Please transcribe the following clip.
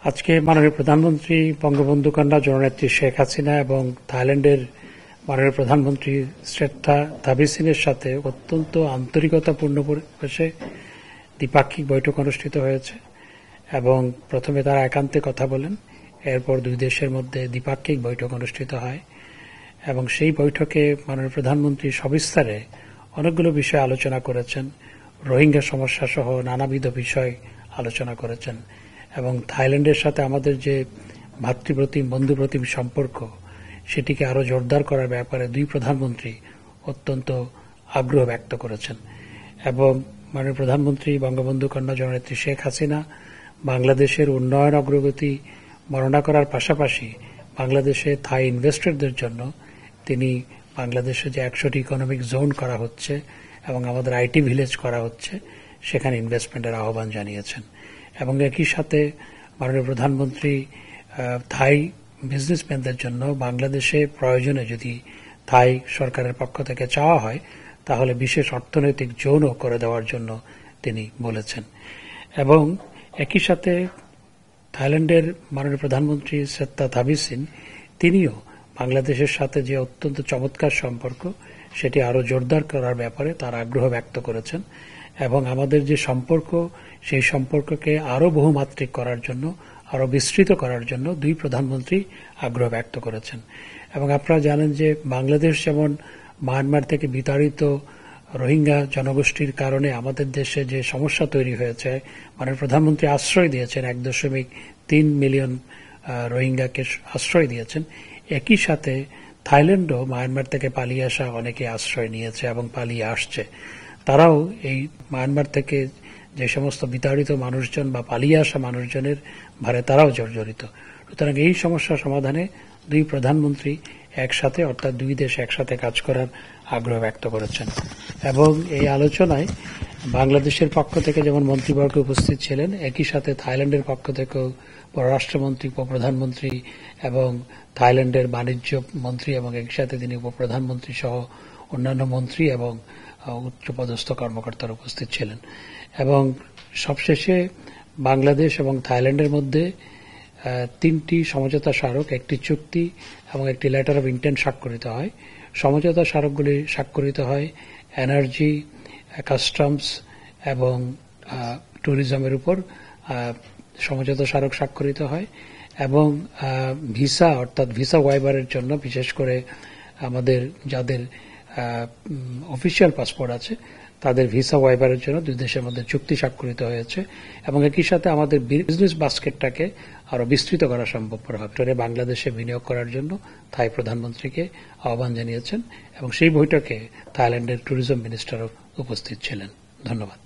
আজকে মাননীয় প্রধানমন্ত্রী বঙ্গবন্ধু কন্যা জননেত্রী শেখ হাসিনা এবং থাইল্যান্ডের মাননীয় প্রধানমন্ত্রী শ্রেষ্ঠা থাবিসিনের সাথে অত্যন্ত আন্তরিকতাপূর্ণ পরিবেশে দ্বিপাক্ষিক বৈঠক অনুষ্ঠিত হয়েছে এবং প্রথমে তারা একান্তে কথা বলেন। এরপর দুই দেশের মধ্যে দ্বিপাক্ষিক বৈঠক অনুষ্ঠিত হয় এবং সেই বৈঠকে মাননীয় প্রধানমন্ত্রী সবিস্তারে অনেকগুলো বিষয় আলোচনা করেছেন। রোহিঙ্গা সমস্যা সহ নানাবিধ বিষয় আলোচনা করেছেন এবং থাইল্যান্ডের সাথে আমাদের যে ভাতৃপ্রতিম বন্ধুপ্রতিম সম্পর্ক সেটিকে আরো জোরদার করার ব্যাপারে দুই প্রধানমন্ত্রী অত্যন্ত আগ্রহ ব্যক্ত করেছেন এবং মাননীয় প্রধানমন্ত্রী বঙ্গবন্ধু কন্যা জননেত্রী শেখ হাসিনা বাংলাদেশের উন্নয়ন অগ্রগতি বর্ণনা করার পাশাপাশি বাংলাদেশে থাই ইনভেস্টরদের জন্য তিনি বাংলাদেশে যে 100টি ইকোনমিক জোন করা হচ্ছে এবং আমাদের আইটি ভিলেজ করা হচ্ছে সেখানে ইনভেস্টমেন্টের আহ্বান জানিয়েছেন এবং একই সাথে মাননীয় প্রধানমন্ত্রী থাই বিজনেসম্যানদের জন্য বাংলাদেশে প্রয়োজনে যদি থাই সরকারের পক্ষ থেকে চাওয়া হয় তাহলে বিশেষ অর্থনৈতিক জোনও করে দেওয়ার জন্য তিনি বলেছেন এবং একই সাথে থাইল্যান্ডের মাননীয় প্রধানমন্ত্রী শ্রেষ্ঠা থাবিসিন তিনিও বাংলাদেশের সাথে যে অত্যন্ত চমৎকার সম্পর্ক সেটি আরো জোরদার করার ব্যাপারে তার আগ্রহ ব্যক্ত করেছেন এবং আমাদের যে সম্পর্ক সেই সম্পর্ককে আরো বহুমাত্রিক করার জন্য আরো বিস্তৃত করার জন্য দুই প্রধানমন্ত্রী আগ্রহ ব্যক্ত করেছেন এবং আপনারা জানেন যে বাংলাদেশ যেমন মায়ানমার থেকে বিতাড়িত রোহিঙ্গা জনগোষ্ঠীর কারণে আমাদের দেশে যে সমস্যা তৈরি হয়েছে মানে প্রধানমন্ত্রী আশ্রয় দিয়েছেন 1.3 মিলিয়ন রোহিঙ্গাকে আশ্রয় দিয়েছেন। একই সাথে থাইল্যান্ডও মায়ানমার থেকে পালিয়ে আসা অনেকে আশ্রয় নিয়েছে এবং পালিয়ে আসছে। তারাও এই মায়ানমার থেকে যে সমস্ত বিতাড়িত মানুষজন বা পালিয়ে আসা মানুষজনের ভারে তারাও জর্জরিত। সুতরাং এই সমস্যা সমাধানে দুই প্রধানমন্ত্রী একসাথে অর্থাৎ দুই দেশ একসাথে কাজ করার আগ্রহ ব্যক্ত করেছেন এবং এই আলোচনায় বাংলাদেশের পক্ষ থেকে যেমন মন্ত্রীবর্গ উপস্থিত ছিলেন একই সাথে থাইল্যান্ডের পক্ষ থেকেও পররাষ্ট্রমন্ত্রী উপপ্রধানমন্ত্রী এবং থাইল্যান্ডের বাণিজ্য মন্ত্রী এবং একই সাথে তিনি উপপ্রধানমন্ত্রী সহ অন্যান্য মন্ত্রী এবং উচ্চপদস্থ কর্মকর্তারা উপস্থিত ছিলেন এবং সবশেষে বাংলাদেশ এবং থাইল্যান্ডের মধ্যে 3টি সমঝোতা স্মারক, একটি চুক্তি এবং একটি লেটার অব ইন্টেন্ট স্বাক্ষরিত হয়। সমঝোতা স্মারকগুলি স্বাক্ষরিত হয় এনার্জি, কাস্টমস এবং ট্যুরিজমের উপর সমঝোতা স্মারক স্বাক্ষরিত হয় এবং ভিসা অর্থাৎ ভিসা ওয়াইভারের জন্য বিশেষ করে আমাদের যাদের অফিসিয়াল পাসপোর্ট আছে তাদের ভিসা ওয়াইভারের জন্য দুই দেশের মধ্যে চুক্তি স্বাক্ষরিত হয়েছে এবং একই সাথে আমাদের বিজনেস বাস্কেটটাকে আরো বিস্তৃত করা সম্ভবপর হবে। বাংলাদেশে বিনিয়োগ করার জন্য থাই প্রধানমন্ত্রীকে আহ্বান জানিয়েছেন এবং সেই বৈঠকে থাইল্যান্ডের ট্যুরিজম মিনিস্টারও উপস্থিত ছিলেন। ধন্যবাদ।